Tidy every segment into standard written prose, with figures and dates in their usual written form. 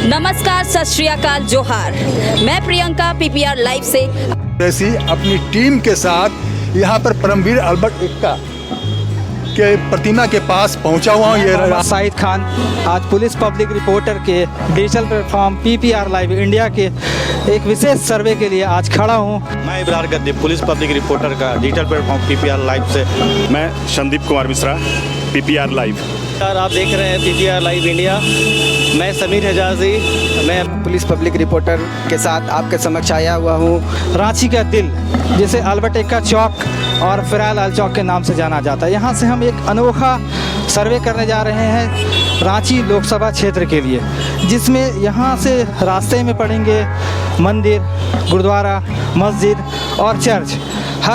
नमस्कार, सत श्री अकाल, जोहार। मैं प्रियंका पीपीआर लाइव से जैसी अपनी टीम के साथ यहाँ पर परमवीर अल्बर्ट एक्का के प्रतिमा के पास पहुँचा हुआ हूँ। ये साहिद खान आज पुलिस पब्लिक रिपोर्टर के digital platform PPR live India के एक विशेष सर्वे के लिए आज खड़ा हूँ। मैं इब्रार गद्दी, पुलिस पब्लिक रिपोर्टर का डिजिटल प्लेटफॉर्म पीपीआर लाइव से। मैं Sandeep Kumar Mishra, PPR live. Sir, आप देख रहे हैं पीपीआर लाइव इंडिया। मैं समीर हिजाजी, मैं पुलिस पब्लिक रिपोर्टर के साथ आपके समक्ष आया हुआ हूँ। रांची का दिल, जिसे अल्बर्ट एक्का चौक और फिराल अल चौक के नाम से जाना जाता है, यहाँ से हम एक अनोखा सर्वे करने जा रहे हैं रांची लोकसभा क्षेत्र के लिए, जिसमें यहाँ से रास्ते में पड़ेंगे मंदिर, गुरुद्वारा, मस्जिद और चर्च।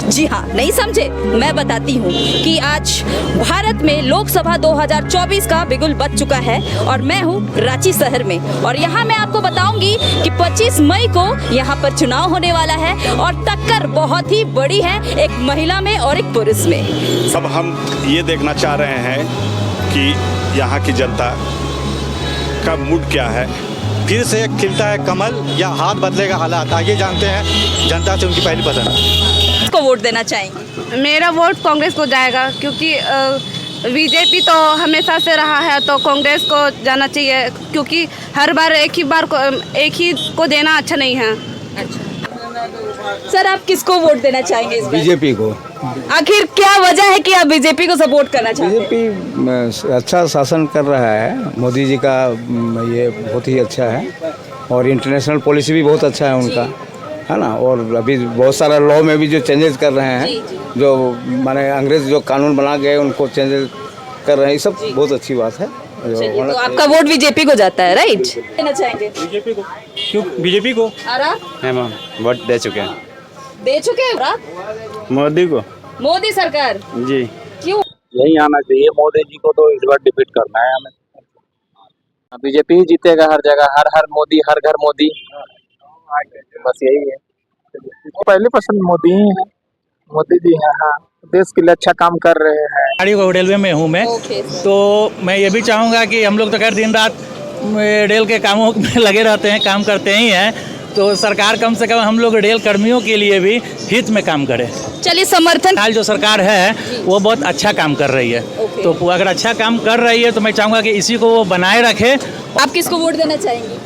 जी हाँ, नहीं समझे? मैं बताती हूँ कि आज भारत में लोकसभा 2024 का बिगुल बज चुका है और मैं हूँ रांची शहर में। और यहाँ मैं आपको बताऊंगी कि 25 मई को यहाँ पर चुनाव होने वाला है और टक्कर बहुत ही बड़ी है, एक महिला में और एक पुरुष में। सब हम ये देखना चाह रहे हैं कि यहाँ की जनता का मूड क्या है। फिर से खिलता है कमल या हाथ बदलेगा हालात, आगे जानते हैं जनता से उनकी पहली पसंद। को वोट देना चाहेंगे? मेरा वोट कांग्रेस को जाएगा, क्योंकि बीजेपी तो हमेशा से रहा है, तो कांग्रेस को जाना चाहिए, क्योंकि हर बार एक ही को देना अच्छा नहीं है। सर, आप किसको वोट देना चाहेंगे इस बार? बीजेपी को। आखिर क्या वजह है कि आप बीजेपी को सपोर्ट करना चाहते हैं? बीजेपी अच्छा शासन कर रहा है, मोदी जी का ये बहुत ही अच्छा है और इंटरनेशनल पॉलिसी भी बहुत अच्छा है उनका, है ना। और अभी बहुत सारा लॉ में भी जो चेंजेस कर रहे हैं, जो माने अंग्रेज जो कानून बना गए उनको चेंजेस कर रहे हैं, ये सब बहुत अच्छी बात है। तो आपका वोट बीजेपी को जाता है, राइट? देना चाहेंगे बीजेपी को। क्यों बीजेपी को? वोट दे चुके हैं। दे चुके हैं मोदी को। मोदी सरकार जी। क्यों? यही आना चाहिए, मोदी जी को तो इस बार डिफीट करना है हमें। बीजेपी ही जीतेगा हर जगह, हर हर मोदी, हर घर मोदी, बस यही है। पहली पसंद मोदी ही है, मोदी जी हैं। हाँ, देश के लिए अच्छा काम कर रहे हैं। गाड़ी को रेलवे में हूँ मैं, तो मैं ये भी चाहूँगा कि हम लोग तो खैर दिन रात रेल के कामों में लगे रहते हैं, काम करते ही हैं, तो सरकार कम से कम हम लोग रेल कर्मियों के लिए भी हित में काम करे। चलिए, समर्थन हाल जो सरकार है वो बहुत अच्छा काम कर रही है, तो अगर अच्छा काम कर रही है तो मैं चाहूँगा कि इसी को वो बनाए रखे। आप किसको वोट देना चाहेंगी?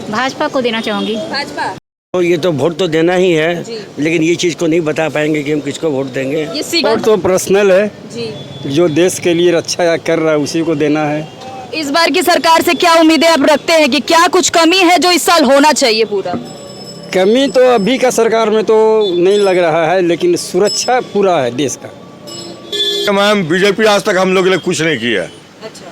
भाजपा को देना चाहूँगी। भाजपा। तो ये तो वोट तो देना ही है, लेकिन ये चीज़ को नहीं बता पाएंगे कि हम किसको वोट देंगे। वोट तो पर्सनल है जी, जो देश के लिए अच्छा कर रहा है उसी को देना है। इस बार की सरकार से क्या उम्मीदें आप रखते हैं कि क्या कुछ कमी है जो इस साल होना चाहिए? पूरा कमी तो अभी का सरकार में तो नहीं लग रहा है, लेकिन सुरक्षा पूरा है देश का। मैम, बीजेपी आज तक हम लोग के लिए कुछ नहीं किया।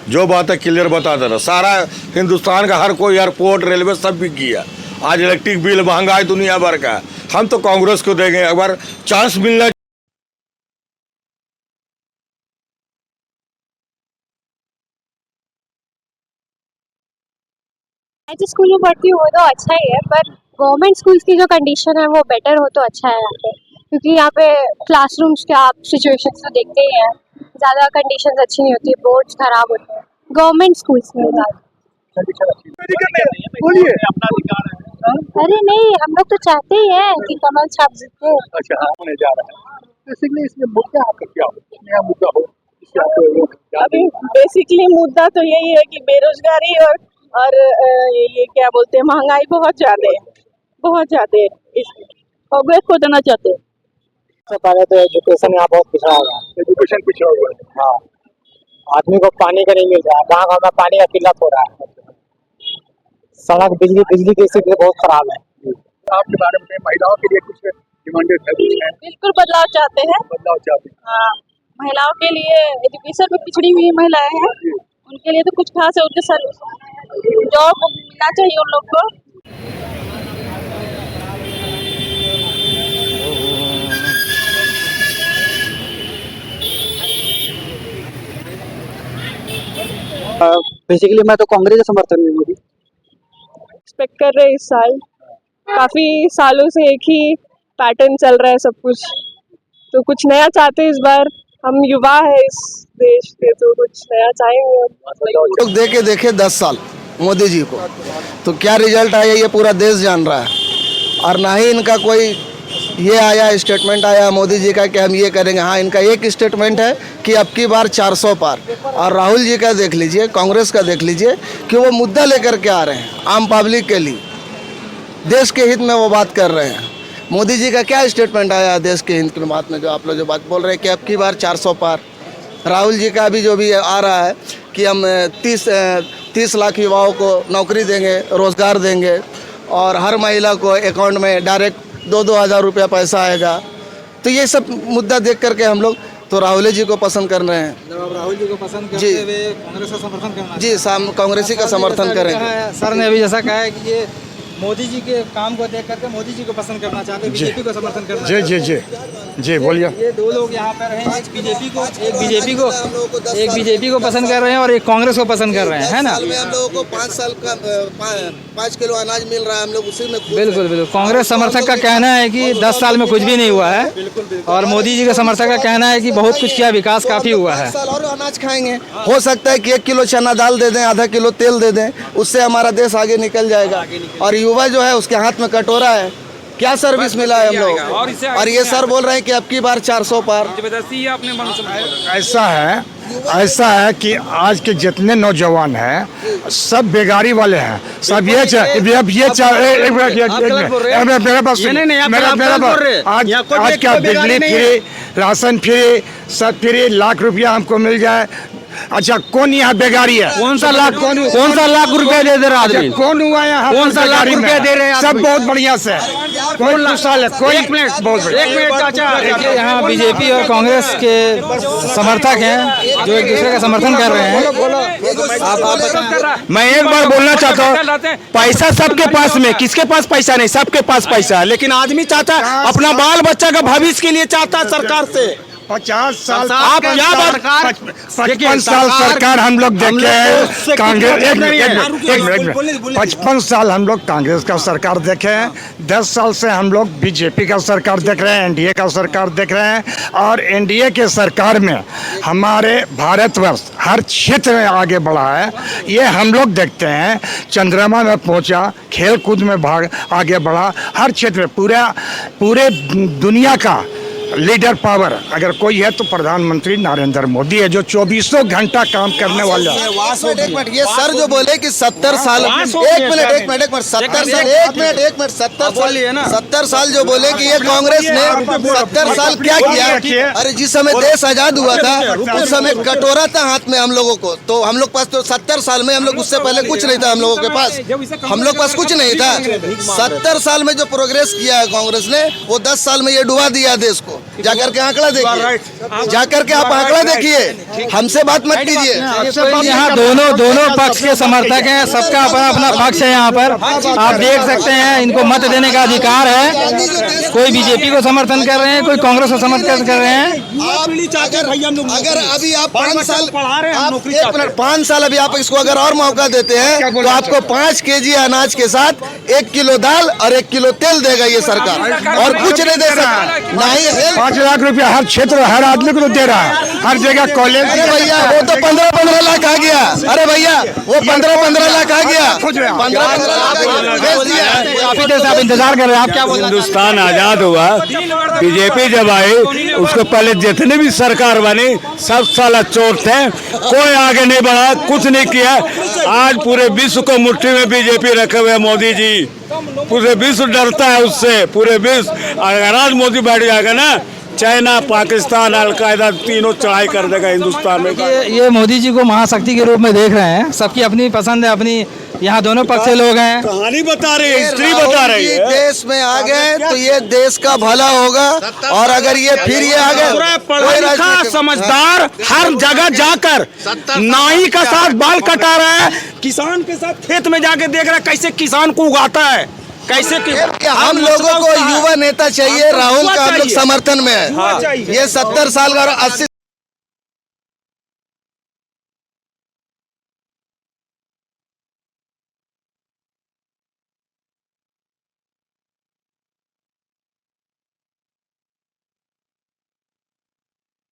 जो बात है क्लियर बता दे रहा, सारा हिंदुस्तान का हर कोई एयरपोर्ट, रेलवे सब भी किया। आज इलेक्ट्रिक बिल, महंगाई दुनिया भर का। हम तो कांग्रेस को देंगे, अगर चांस मिलना। स्कूल में पढ़ती हूँ तो अच्छा ही है, पर गवर्नमेंट स्कूल्स की जो कंडीशन है वो बेटर हो तो अच्छा है यहाँ पे, क्योंकि यहाँ पे क्लासरूम्स के आप सिचुएशंस तो देखते ही हैं, ज़्यादा कंडीशंस अच्छी नहीं होती, बोर्ड्स खराब होते हैं गवर्नमेंट स्कूल्स में ज़्यादा। अरे नहीं, हम लोग तो चाहते ही हैं कि कमल छाप जीते। अच्छा, होने जा रहा है। बेसिकली इसमें मुद्दा आपका क्या हो, नया मुद्दा हो इससे आपको? अभी बेसिकली मुद्दा तो यही है कि बेरोजगारी और ये क्या बोलते हैं, महंगाई बहुत ज्यादा है। इस कांग्रेस को देना चाहते हैं। सबसे पहले तो एजुकेशन यहाँ बहुत पिछड़ा हुआ है। एजुकेशन पिछड़ा हुआ है। हाँ, आदमी को पानी का नहीं मिल रहा है, गाँव में पानी का किल्लत हो रहा है। सड़क, बिजली की स्थिति बहुत खराब है। आपके बारे में महिलाओं के लिए कुछ डिमांडेड है? बिल्कुल बदलाव चाहते हैं। हाँ, महिलाओं के लिए एजुकेशन में पिछड़ी हुई महिलाएं हैं, उनके लिए तो कुछ खास है, उनके सर जॉब मिलना चाहिए उन लोग को। बेसिकली मैं तो कांग्रेस का समर्थन में हूँ। एक्सपेक्ट कर रहे हैं इस साल, काफी सालों से एक ही पैटर्न चल रहा है सब कुछ, तो कुछ नया चाहते हैं इस बार। हम युवा है इस देश के, तो कुछ नया चाहेंगे। लोग देखे 10 साल मोदी जी को, तो क्या रिजल्ट आया ये पूरा देश जान रहा है। और ना ही इनका कोई ये आया स्टेटमेंट आया मोदी जी का कि हम ये करेंगे। हाँ, इनका एक स्टेटमेंट है कि अब की बार 400 पार। और राहुल जी का देख लीजिए, कांग्रेस का देख लीजिए कि वो मुद्दा लेकर के आ रहे हैं आम पब्लिक के लिए, देश के हित में वो बात कर रहे हैं। मोदी जी का क्या स्टेटमेंट आया देश के हित की बात में, जो आप लोग जो बात बोल रहे हैं कि अब की बार 400 पार। राहुल जी का भी जो भी आ रहा है कि हम 30 लाख युवाओं को नौकरी देंगे, रोज़गार देंगे, और हर महिला को अकाउंट में डायरेक्ट 2-2 हज़ार रुपया पैसा आएगा। तो ये सब मुद्दा देख करके हम लोग तो राहुल जी को पसंद कर रहे हैं। जब आप राहुल जी को पसंद करते जी। हुए कांग्रेस का समर्थन करना जी, कांग्रेसी का समर्थन करेंगे। सर ने अभी जैसा कहा है कि ये मोदी जी के काम को देख करके मोदी जी को पसंद करना चाहते हैं, बीजेपी को समर्थन करना जी जी जी जी बोलिए। ये दो लोग यहाँ पर हैं, एक बीजेपी को पसंद कर रहे हैं और एक कांग्रेस को पसंद कर रहे हैं, है ना। हम लोगों को 5 साल का 5 किलो अनाज मिल रहा है, हम लोग उसी में बिल्कुल बिल्कुल। कांग्रेस समर्थक का कहना है कि 10 साल में कुछ भी नहीं हुआ है, और मोदी जी के समर्थक का कहना है कि बहुत कुछ किया, विकास काफी हुआ है। 5 साल और अनाज खाएंगे। हो सकता है कि 1 किलो चना दाल दे दें, आधा किलो तेल दे दें, उससे हमारा देश आगे निकल जाएगा। और युवा जो है उसके हाथ में कटोरा है, क्या सर्विस मिला है हम लोग। और ये सर बोल रहे हैं कि अब की बार 400 पार। ऐसा है कि आज के जितने नौजवान हैं सब बेगारी वाले हैं, सब आज क्या बिजली फ्री, राशन फ्री, सब फ्री, लाख रुपया हमको मिल जाए। अच्छा, कौन यहाँ बेगारी है? कौन सा लाख रुपया दे दे रहा आदमी? कौन हुआ यहाँ? कौन सा लाख रुपया दे रहे हैं? सब बहुत बढ़िया से कोई खुशहाल है, कोई एक मिनट चाचा। देखिए, यहाँ बीजेपी और कांग्रेस के समर्थक हैं जो एक दूसरे का समर्थन कर रहे हैं। आप बताएं। मैं एक बार बोलना चाहता हूँ, पैसा सबके पास में, किसके पास पैसा नहीं, सबके पास पैसा है, लेकिन आदमी चाहता अपना बाल बच्चा का भविष्य के लिए चाहता है सरकार से। 50 साल आप क्या बात, 55 साल सरकार हम लोग देखे हैं कांग्रेस। एक मिनट 55 साल हम लोग कांग्रेस का सरकार देखे हैं, 10 साल से हम लोग बीजेपी का सरकार देख रहे हैं, एनडीए का सरकार देख रहे हैं। और एनडीए के सरकार में हमारे भारतवर्ष हर क्षेत्र में आगे बढ़ा है, ये हम लोग देखते हैं। चंद्रमा में पहुंचा, खेल कूद में भाग आगे बढ़ा, हर क्षेत्र में पूरे दुनिया का लीडर पावर अगर कोई है तो प्रधानमंत्री नरेंद्र मोदी है, जो 24 घंटा काम करने वाला है। एक मिनट, ये सर जो बोले कि 70 साल, एक मिनट 70 साल जो बोले कि ये कांग्रेस ने 70 साल क्या किया। अरे जिस समय देश आजाद हुआ था उस समय कटोरा था हाथ में हम लोगों को, तो हम लोग पास तो 70 साल में हम लोग, उससे पहले कुछ नहीं था हम लोगों के पास, हम लोग पास कुछ नहीं था। 70 साल में जो प्रोग्रेस किया है कांग्रेस ने, वो 10 साल में ये डुबा दिया देश को। जाकर के आंकड़ा देखिए, जाकर के आप आंकड़ा देखिए, हमसे बात मत कीजिए। यहाँ दोनों पक्ष के समर्थक हैं, सबका अपना अपना पक्ष है। यहाँ पर आप देख सकते हैं, इनको मत देने का अधिकार है। कोई बीजेपी को समर्थन कर रहे हैं, कोई कांग्रेस को समर्थन कर रहे हैं। अगर अभी आप 5 साल पढ़ा रहे हैं, 5 साल अभी आप इसको अगर और मौका देते हैं तो आपको 5 केजी अनाज के साथ 1 किलो दाल और 1 किलो तेल देगा ये सरकार, और कुछ नहीं दे सकता। ना ही 5 लाख रुपया हर क्षेत्र, हर आदमी को दे रहा है, हर जगह कॉलेज। अरे भैया वो तो 15-15 लाख आ गया। अरे भैया वो 15-15 लाख आ गया, 15-15 लाख। काफी देर से आप इंतजार कर रहे हैं, आप क्या बोल रहे हैं? हिंदुस्तान आजाद हुआ, बीजेपी जब आई उसको पहले जितने भी सरकार बनी सब साला चोर थे, कोई आगे नहीं बढ़ा, कुछ नहीं किया। आज पूरे विश्व को मुट्ठी में बीजेपी रखे हुए मोदी जी, पूरे विश्व डरता है उससे, पूरे विश्व। अगर आज मोदी बैठ जाएगा ना, चाइना, पाकिस्तान, अलकायदा तीनों चढ़ाई कर देगा हिंदुस्तान में। ये मोदी जी को महाशक्ति के रूप में देख रहे हैं, सबकी अपनी पसंद है, अपनी। यहाँ दोनों पक्ष के लोग हैं, कहानी बता रही है, हिस्ट्री बता रही है। देश में आ गए तो ये देश का भला होगा, और अगर ये फिर ये आ गए, पढ़ा लिखा समझदार हर जगह जाकर नाई का साथ बाल कटा रहा है, किसान के साथ खेत में जाके देख रहा है कैसे किसान को उगाता है, कैसे हम लोगों को युवा नेता चाहिए। राहुल का हम लोग समर्थन में है। ये 70 साल का 80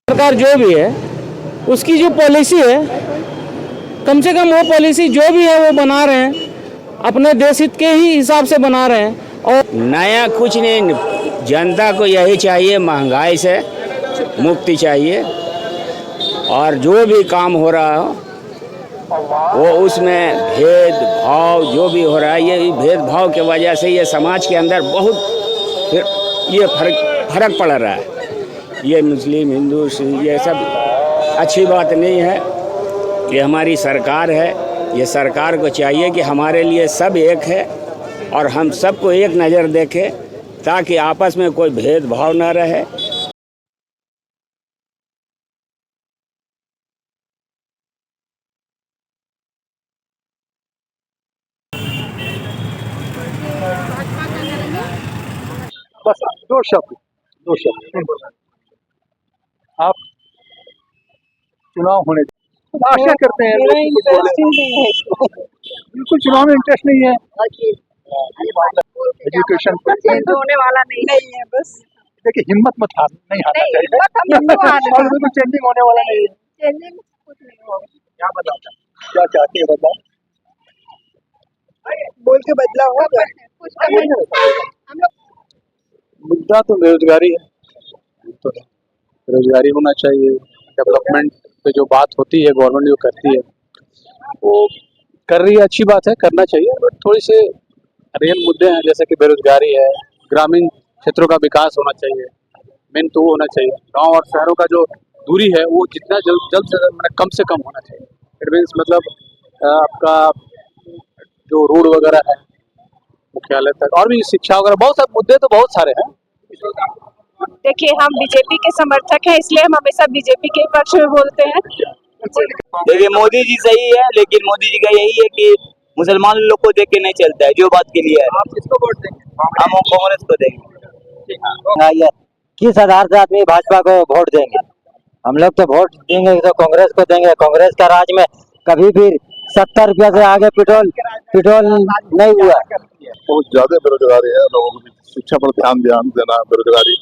सरकार जो भी है उसकी जो पॉलिसी है कम से कम वो पॉलिसी जो भी है वो बना रहे हैं, अपने देश हित के ही हिसाब से बना रहे हैं। और नया कुछ नहीं, जनता को यही चाहिए, महंगाई से मुक्ति चाहिए, और जो भी काम हो रहा हो वो उसमें भेदभाव जो भी हो रहा है, ये भेदभाव की वजह से ये समाज के अंदर बहुत फिर ये फर्क पड़ रहा है। ये मुस्लिम हिंदू ये सब अच्छी बात नहीं है। ये हमारी सरकार है, ये सरकार को चाहिए कि हमारे लिए सब एक है और हम सबको एक नज़र देखें, ताकि आपस में कोई भेदभाव ना रहे। बस दो शब्द आप चुनाव होने आशा करते हैं। बिल्कुल चुनाव में इंटरेस्ट नहीं है। एजुकेशन होने वाला नहीं है, बस देखिए हिम्मत मत नहीं हारना चाहिए। और बिल्कुल चेंजिंग होने वाला नहीं है। क्या बताता क्या चाहते हैं बताओ, बोल के बदलाव होगा। मुद्दा तो बेरोजगारी है, तो बेरोजगारी होना चाहिए। डेवलपमेंट पे जो बात होती है गवर्नमेंट जो करती है वो कर रही है, अच्छी बात है, करना चाहिए। बट थोड़ी से रियल मुद्दे हैं, जैसे कि बेरोजगारी है, ग्रामीण क्षेत्रों का विकास होना चाहिए, मेन तो वो होना चाहिए। गांव और शहरों का जो दूरी है वो जितना जल्द से जल्द कम से कम होना चाहिए। इट मीन्स मतलब आपका जो रोड वगैरह है मुख्यालय तक, और भी शिक्षा वगैरह, बहुत सारे मुद्दे तो बहुत सारे हैं। देखिए हम बीजेपी के समर्थक हैं, इसलिए हम हमेशा बीजेपी के पक्ष में बोलते हैं। देखिए मोदी जी सही है, लेकिन मोदी जी का यही है कि मुसलमान लोग को देख के नहीं चलता है, जो बात के लिए है। आप किसको वोट देंगे? हम कांग्रेस को देंगे। किस आधार से आदमी भाजपा को वोट देंगे? हम लोग तो वोट देंगे तो कांग्रेस को देंगे। कांग्रेस का राज में कभी भी 70 रुपया से आगे पेट्रोल नहीं हुआ। बहुत ज्यादा बेरोजगारी है, लोगों को शिक्षा पर ध्यान देना, बेरोजगारी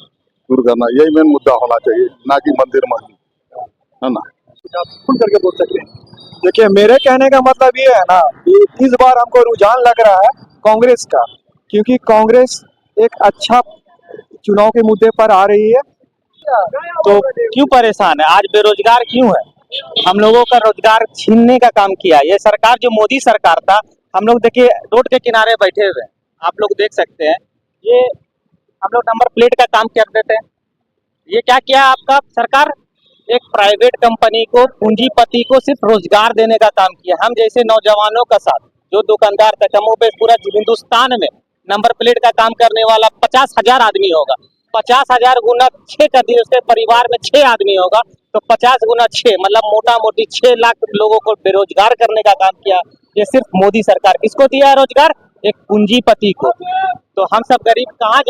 दूर करना, यही मेन मुद्दा होना चाहिए, ना कि मंदिर मस्जिद, है ना। आप खुल करके बोल सकते हैं। देखिए मेरे कहने का मतलब ये है ना कि इस बार हमको रुझान लग रहा है कांग्रेस का, क्योंकि कांग्रेस एक अच्छा चुनाव के मुद्दे पर आ रही है। तो क्यों परेशान है? आज बेरोजगार क्यों है? हम लोगों का रोजगार छीनने का काम किया ये सरकार, जो मोदी सरकार था। हम लोग देखिए रोड के किनारे बैठे हुए हैं, आप लोग देख सकते हैं। ये हम लोग नंबर प्लेट का काम कर देते हैं। ये क्या किया आपका सरकार? एक प्राइवेट कंपनी को, पूंजीपति को सिर्फ रोजगार देने का काम किया। हम जैसे नौजवानों का साथ जो दुकानदार थे, कमों पे पूरा हिंदुस्तान में नंबर प्लेट का काम करने वाला 50,000 आदमी होगा। 50,000 गुना 6 कर दिए, उसके परिवार में 6 आदमी होगा तो 50 गुना 6 मतलब मोटा मोटी 6 लाख लोगों को बेरोजगार करने का काम किया। ये सिर्फ मोदी सरकार। किसको दिया है रोजगार? एक पूंजीपति को। तो हम सब गरीब कहाँ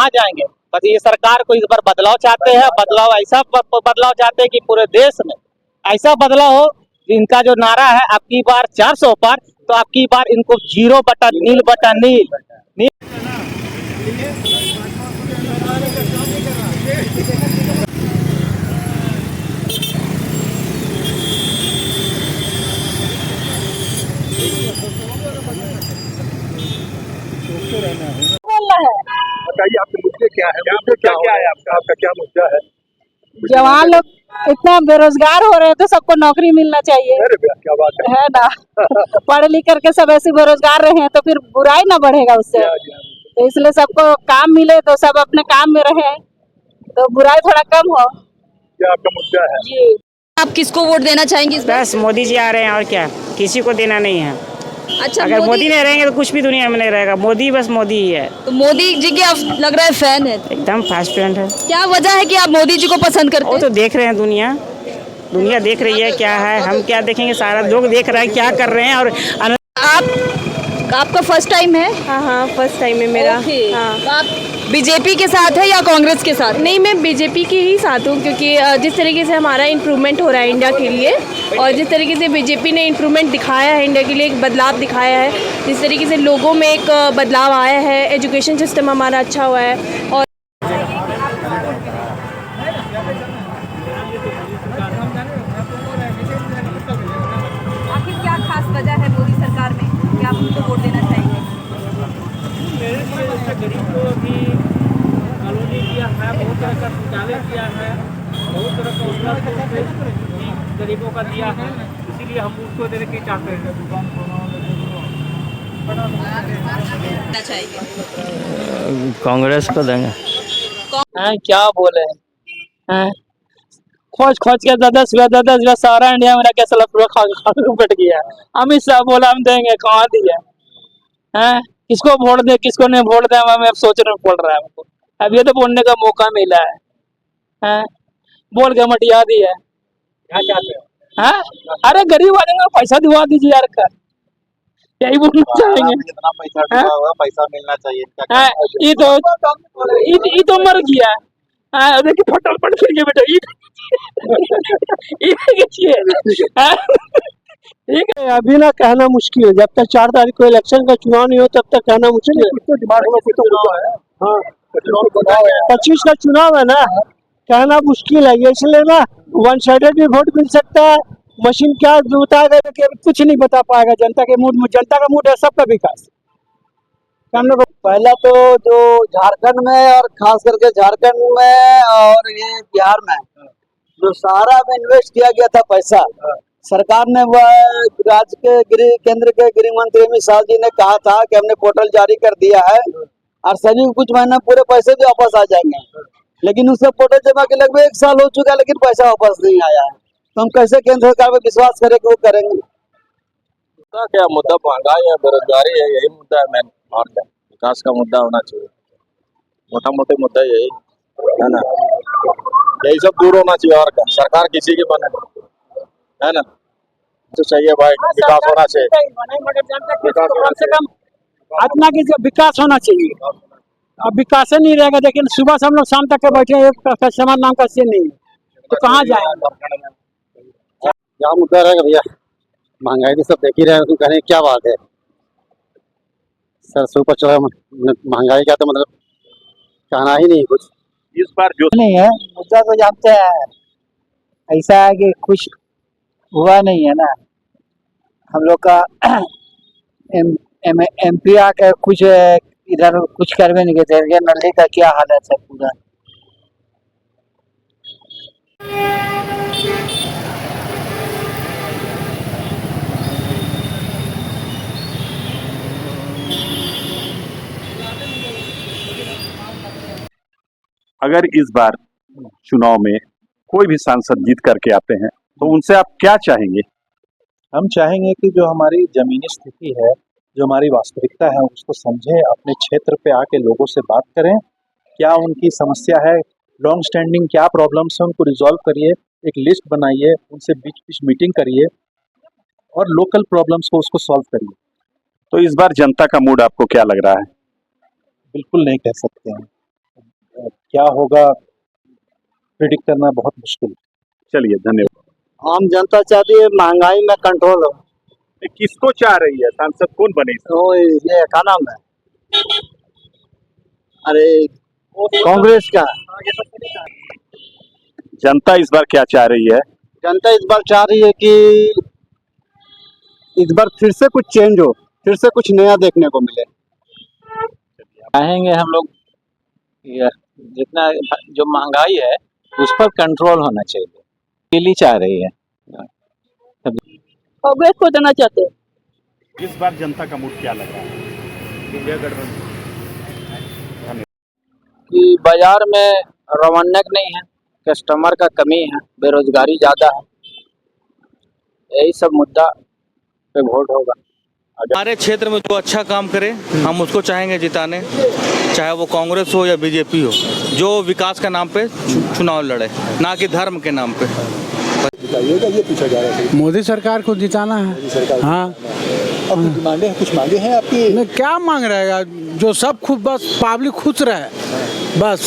जाएंगे? बस ये सरकार को इस बार बदलाव चाहते हैं। बदलाव ऐसा बदलाव चाहते हैं कि पूरे देश में ऐसा बदलाव हो। इनका जो नारा है आपकी बार 400 पार, तो आपकी बार इनको 0/नील। बताइए आपके मुद्दे क्या है? क्या है आपका क्या मुद्दा है? जवान लोग इतना बेरोजगार हो रहे हैं तो सबको नौकरी मिलना चाहिए। अरे क्या बात है ना। पढ़ लिख करके सब ऐसे बेरोजगार रहे हैं तो फिर बुराई ना बढ़ेगा उससे। तो इसलिए सबको काम मिले तो सब अपने काम में रहे तो बुराई थोड़ा कम हो। क्या आपका मुद्दा है? जी आप किसको वोट देना चाहेंगे इस बार? बस मोदी जी आ रहे हैं और क्या, किसी को देना नहीं है। अच्छा, अगर मोदी नहीं रहेंगे तो कुछ भी दुनिया में नहीं रहेगा। मोदी बस मोदी ही है। तो मोदी जी के आप लग रहा है फैन है। एकदम फर्स्ट फ्रेंड है। क्या वजह है कि आप मोदी जी को पसंद करते वो हैं? तो देख रहे हैं, दुनिया देख रही है क्या है। हम क्या देखेंगे, सारा लोग देख रहा है क्या कर रहे हैं। और आपका फर्स्ट टाइम है? हाँ फर्स्ट टाइम है मेरा। हाँ। तो आप बीजेपी के साथ है या कांग्रेस के साथ? नहीं, मैं बीजेपी के ही साथ हूँ, क्योंकि जिस तरीके से हमारा इम्प्रूवमेंट हो रहा है इंडिया के लिए, और जिस तरीके से बीजेपी ने इम्प्रूवमेंट दिखाया है इंडिया के लिए, एक बदलाव दिखाया है, जिस तरीके से लोगों में एक बदलाव आया है, एजुकेशन सिस्टम हमारा अच्छा हुआ है। और गरीब को भी कॉलोनी दिया है, बहुत तरह का शौचालय दिया है, बहुत तरह का उसका गरीबों का दिया है, इसीलिए हम उसको देने के चाहते हैं। कांग्रेस को देंगे। क्या बोले हैं, खोज खोज के 10 सारा इंडिया मेरा कैसा पूरा खा बैठ गया। अमित शाह बोला हम देंगे, कहाँ दिया हैं? किसको वोट दे किसको नहीं वोट दे, हमें सोच रहे पड़ रहा है हमको। अब ये तो बोलने का मौका मिला है, बोल के मटिया दिया है। अरे गरीब आदमी को पैसा दिवा दीजिए यार, का यही बोलना चाहेंगे। जितना पैसा होगा पैसा मिलना चाहिए। ये तो मर गया है, देखिए फोटो पड़ गया बेटा। ठीक है, अभी ना कहना मुश्किल है, जब तक 4 तारीख को इलेक्शन का चुनाव नहीं हो तब तक कहना मुश्किल है। 25 का चुनाव है ना, कहना मुश्किल है। ये इसलिए ना वन साइडेड भी वोट मिल सकता है, मशीन क्या बताएगा कि कुछ नहीं बता पाएगा। जनता का मूड है सबका विकास। हम लोग पहला तो जो झारखंड में और खास करके झारखंड में और ये बिहार में जो सारा में इन्वेस्ट किया गया था पैसा, सरकार ने वह राज्य के केंद्र के गृह मंत्री अमित शाह जी ने कहा था कि हमने पोर्टल जारी कर दिया है और सभी कुछ महीना पूरे पैसे भी वापस आ जाएंगे, लेकिन उससे पोर्टल जमा के लगभग 1 साल हो चुका है, लेकिन पैसा वापस नहीं आया है। तो हम कैसे केंद्र सरकार पर विश्वास करें कि वो करेंगे? क्या मुद्दा महंगाई है, बेरोजगारी है, यही मुद्दा है मेन। और विकास का मुद्दा होना चाहिए, मोटा मोटे मुद्दा यही है ना, यही सब दूर होना चाहिए। और सरकार किसी की बने है ना, तो चाहिए भाई विकास होना चाहिए, कम से कम आत्मा की विकास होना चाहिए। अब विकास नहीं रहेगा, लेकिन सुबह से हम लोग शाम तक के बैठे, एक कस्टमर नाम का सीन नहीं है, तो कहाँ जाएंगे? क्या मुद्दा रहेगा भैया, महंगाई तो सब देख ही रहे हैं, कह रहे क्या बात है सर, सुपर चला महंगाई का तो मतलब कहना ही नहीं कुछ। इस बार जो नहीं है मुद्दा तो जानते हैं, ऐसा है कि कुछ हुआ नहीं है ना। हम लोग का MP आके कुछ इधर कुछ करवे नहीं करते, नली का क्या हालत है पूरा। अगर इस बार चुनाव में कोई भी सांसद जीत करके आते हैं तो उनसे आप क्या चाहेंगे? हम चाहेंगे कि जो हमारी जमीनी स्थिति है, जो हमारी वास्तविकता है, उसको समझें, अपने क्षेत्र पे आके लोगों से बात करें, क्या उनकी समस्या है, लॉन्ग स्टैंडिंग क्या प्रॉब्लम्स है, उनको रिजॉल्व करिए, एक लिस्ट बनाइए, उनसे बीच बीच मीटिंग करिए और लोकल प्रॉब्लम्स को उसको सॉल्व करिए। तो इस बार जनता का मूड आपको क्या लग रहा है? बिल्कुल नहीं कह सकते हैं, क्या होगा प्रिडिक्ट करना बहुत मुश्किल है। चलिए धन्यवाद। आम जनता चाहती है महंगाई में कंट्रोल हो। किसको चाह रही है, सांसद कौन बने? तो ये क्या नाम है, अरे कांग्रेस का। जनता इस बार क्या चाह रही है? जनता इस बार चाह रही है कि इस बार फिर से कुछ चेंज हो, फिर से कुछ नया देखने को मिले। चाहेंगे हम लोग जितना जो महंगाई है उस पर कंट्रोल होना चाहिए, के लिए चाह रही है। कांग्रेस को देना चाहते हैं। इस बार जनता का मूड क्या लग रहा है? इंडिया गठबंधन कि बाजार में रौनक नहीं है, कस्टमर का कमी है, बेरोजगारी ज़्यादा है, यही सब मुद्दा पे वोट होगा। हमारे क्षेत्र में जो अच्छा काम करे हम उसको चाहेंगे जिताने, चाहे वो कांग्रेस हो या बीजेपी हो, जो विकास के नाम पे चुनाव लड़े, ना कि धर्म के नाम पे। ये पूछा जा रहा है, मोदी सरकार को जिताना है। हाँ, अब मांगे कुछ मांगे हैं आपकी? क्या मांग रहेगा, जो सब खुद बस पब्लिक खुश रहे, बस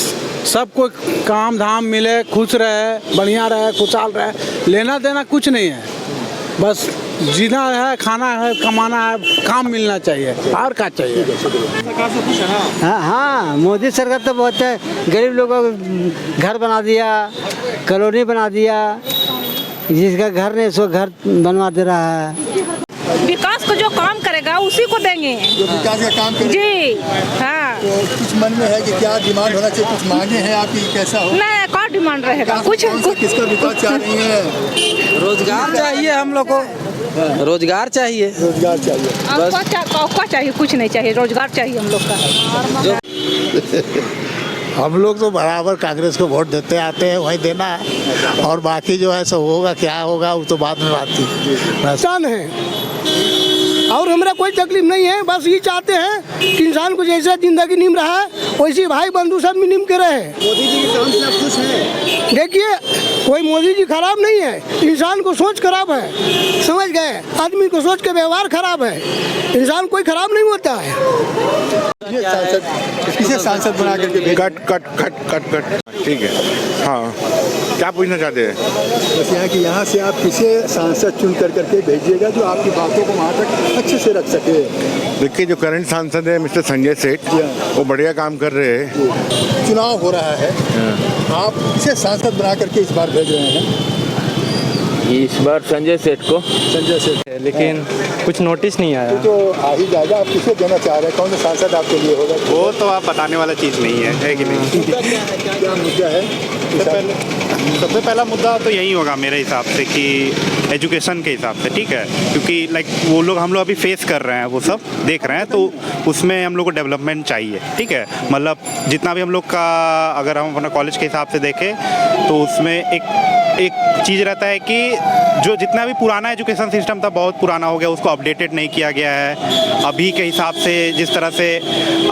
सबको काम धाम मिले, खुश रहे, बढ़िया रहे, खुशहाल रहे, लेना देना कुछ नहीं है, बस जीना है, खाना है, कमाना है, काम मिलना चाहिए, और क्या चाहिए। हाँ, मोदी सरकार तो बहुत है, गरीब लोगों को घर बना दिया, कॉलोनी बना दिया, जिसका घर नहीं उसको घर बनवा दे रहा है। विकास को जो काम करेगा करेगा उसी को देंगे। जो विकास का काम करे। जी हाँ। तो कुछ मन में है कि क्या डिमांड होना चाहिए, कुछ मांगे हैं आपकी, कैसा हो? नहीं, कौन डिमांड रहेगा? कुछ किसका विकास चाह रही है? रोजगार चाहिए हम लोग को, रोजगार चाहिए। रोजगार चाहिए। आपको चाहिए? कुछ नहीं चाहिए, रोजगार चाहिए हम लोग का। हम लोग तो बराबर कांग्रेस को वोट देते आते हैं, वही देना है, और बाकी जो है सब होगा क्या होगा वो तो बाद में बात थी। इंसान है और हमारा कोई तकलीफ नहीं है, बस ये चाहते हैं कि इंसान को जैसा जिंदगी निम रहा है वैसे भाई बंधु सब में निम के रहे। मोदी जी के काम से आप खुश हैं? देखिए कोई मोदी जी खराब नहीं है, इंसान को सोच खराब है, समझ गए? आदमी को सोच के व्यवहार खराब है, इंसान कोई खराब नहीं होता है। ये सांसद किसे सांसद बना करके cut cut cut cut cut ठीक है। हाँ, क्या पूछना चाहते हैं? बस यहाँ से आप किसे सांसद चुन करके भेजिएगा जो आपकी बातों को वहाँ तक अच्छे से रख सके। देखिए, जो करंट सांसद है मिस्टर संजय सेठ, वो बढ़िया काम कर रहे हैं। चुनाव हो रहा है, आप किसे सांसद बना करके इस बार भेज रहे हैं? इस बार संजय सेठ को। संजय सेठ, लेकिन कुछ नोटिस नहीं आया। तो आ ही जाएगा। आप किसे देना चाह रहे हैं, कौन सा सांसद आपके लिए होगा? वो तो आप बताने वाला चीज़ नहीं है कि नहीं? क्या मुद्दा है? सबसे पहला मुद्दा तो यही होगा मेरे हिसाब से कि एजुकेशन के हिसाब से, ठीक है, क्योंकि लाइक वो लोग हम लोग अभी फेस कर रहे हैं, वो सब देख रहे हैं, तो उसमें हम लोग को डेवलपमेंट चाहिए, ठीक है। मतलब जितना भी हम लोग का, अगर हम अपना कॉलेज के हिसाब से देखें तो उसमें एक चीज़ रहता है कि जो जितना भी पुराना एजुकेशन सिस्टम था बहुत पुराना हो गया, उसको अपडेटेड नहीं किया गया है अभी के हिसाब से जिस तरह से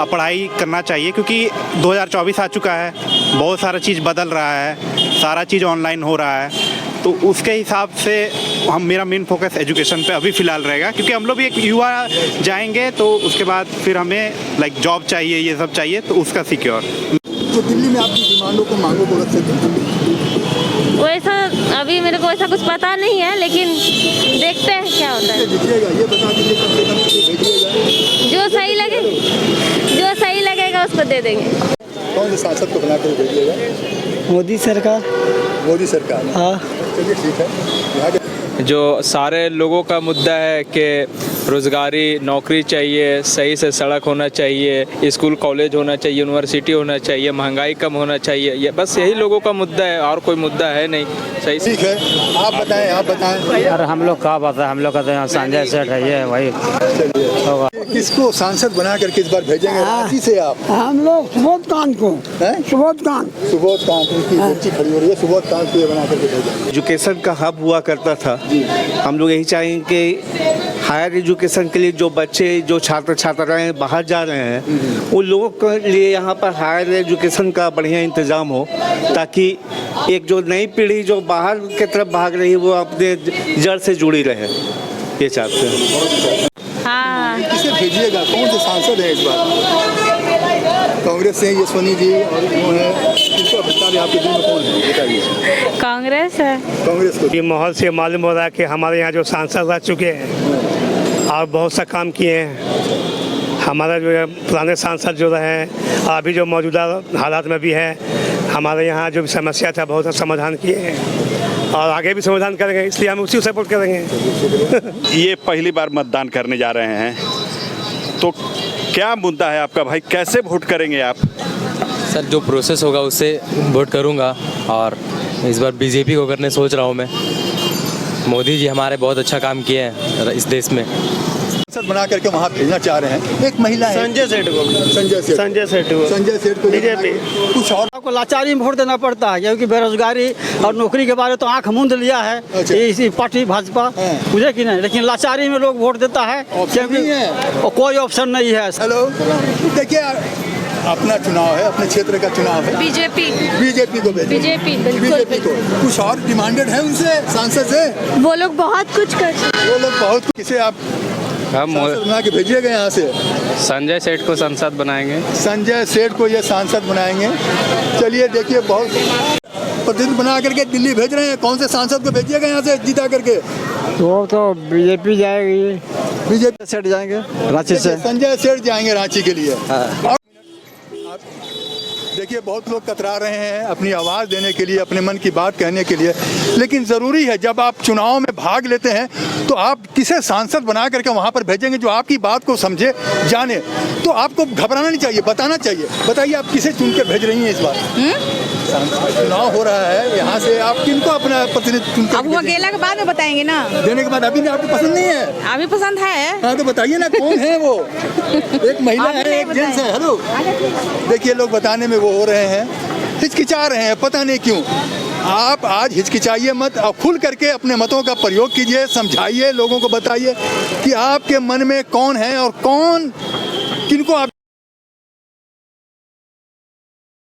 पढ़ाई करना चाहिए, क्योंकि 2024 आ चुका है, बहुत सारा चीज़ बदल रहा है, सारा चीज़ ऑनलाइन हो रहा है, तो उसके हिसाब से मेरा मेन फोकस एजुकेशन पे अभी फ़िलहाल रहेगा, क्योंकि हम लोग भी एक युवा जाएंगे तो उसके बाद फिर हमें लाइक जॉब चाहिए, ये सब चाहिए, तो उसका सिक्योर। तो दिल्ली में आपकी डिमांडों को मांगों को रख सकें? वैसा अभी मेरे को ऐसा कुछ पता नहीं है, लेकिन देखते हैं क्या होता है। ये बता दीजिए कम से कम किसे भेजिएगा? जो सही लगेगा उसको दे देंगे। कौन से सांसद को बना कर भेजिएगा? मोदी सरकार। मोदी सरकार। हाँ, चलिए ठीक है। जो सारे लोगों का मुद्दा है कि रोज़गारी, नौकरी चाहिए, सही से सड़क होना चाहिए, स्कूल कॉलेज होना चाहिए, यूनिवर्सिटी होना चाहिए, महंगाई कम होना चाहिए, ये बस यही लोगों का मुद्दा है, और कोई मुद्दा है नहीं। सही ठीक है, आप बताएं। यार हम लोग का बात है, हम लोग का तो यहाँ संजय सेठ है, ये वही होगा। किसको सांसद बना करके इस बार भेजेंगे रांची से आप? हम लोग सुबोध कांत को। सुबोध कांत उनकी बच्ची खड़ी हो रही है, सुबोध कांत को बना करके भेजेंगे। एजुकेशन का हब हुआ करता था, हम लोग यही चाहेंगे कि हायर एजुकेशन के लिए जो बच्चे, जो छात्र छात्राएं बाहर जा रहे हैं, उन लोगों के लिए यहाँ पर हायर एजुकेशन का बढ़िया इंतज़ाम हो, ताकि एक जो नई पीढ़ी जो बाहर की तरफ भाग रही है वो अपने जड़ से जुड़ी रहे, ये चाहते हैं। हाँ, किसे भेजिएगा? कौन से सांसद हैं इस बार? कांग्रेस से यशवनी जी और वो है, किसका प्रस्ताव है आपके दिल में, कौन है बताइए? कांग्रेस है। कांग्रेस को। ये माहौल से मालूम हो रहा है कि हमारे यहाँ जो सांसद आ चुके हैं और बहुत सा काम किए हैं। हमारा जो है पुराने सांसद जो रहे हैं, अभी जो मौजूदा हालात में भी है, हमारे यहाँ जो भी समस्या था बहुत सा समाधान किए हैं और आगे भी समाधान करेंगे, इसलिए हम उसी को सपोर्ट करेंगे। ये पहली बार मतदान करने जा रहे हैं, तो क्या मुद्दा है आपका भाई, कैसे वोट करेंगे आप? सर जो प्रोसेस होगा उससे वोट करूँगा, और इस बार बीजेपी को करने सोच रहा हूँ मैं। मोदी जी हमारे बहुत अच्छा काम किए हैं इस देश में। सांसद बना करके वहाँ भेजना चाह रहे हैं। एक महिला है, संजय सेठ को। संजय सेठ को बीजेपी। कुछ और आपको लाचारी में वोट देना पड़ता है, क्योंकि बेरोजगारी और नौकरी के बारे में तो आंख मूंद लिया है इसी पार्टी भाजपा, मुझे कि नहीं, लेकिन लाचारी में लोग वोट देता है क्योंकि कोई ऑप्शन नहीं है। हेलो, देखिए अपना चुनाव है, अपने क्षेत्र का चुनाव है, बीजेपी को बीजेपी को कुछ और डिमांडेड है उनसे, सांसद से? वो लोग बहुत कुछ कर, किसे आप सांसद बना के भेजिएगा यहाँ से? संजय सेठ को सांसद बनाएंगे। संजय सेठ को ये सांसद बनाएंगे। चलिए देखिए, बहुत प्रतिनिधि बना करके दिल्ली भेज रहे हैं, कौन से सांसद को भेजिएगा यहाँ से जीता करके? वो तो बीजेपी जाएगी, बीजेपी सेठ जाएंगे रांची से। संजय सेठ जाएंगे रांची के लिए। देखिए बहुत लोग कतरा रहे हैं अपनी आवाज़ देने के लिए, अपने मन की बात कहने के लिए, लेकिन ज़रूरी है जब आप चुनाव में भाग लेते हैं तो आप किसे सांसद बना करके वहाँ पर भेजेंगे जो आपकी बात को समझे, जाने। तो आपको घबराना नहीं चाहिए, बताना चाहिए। बताइए आप किसे चुन के भेज रही हैं इस बार? चुनाव हो रहा है, यहाँ से आप किनको अपना प्रतिनिधि चुन अब वो गेला के बाद में बताएंगे ना, देने के बाद। अभी आपको पसंद नहीं है? अभी पसंद है। हाँ तो बताइए ना कौन है वो? एक महिला है, एक जेंट्स है। हेलो, देखिए लोग बताने में वो हो रहे हैं, हिचकिचा रहे हैं, पता नहीं क्यों। आप आज हिचकिचाइए मत और खुल करके अपने मतों का प्रयोग कीजिए, समझाइए, लोगों को बताइए कि आपके मन में कौन है और कौन, किनको आप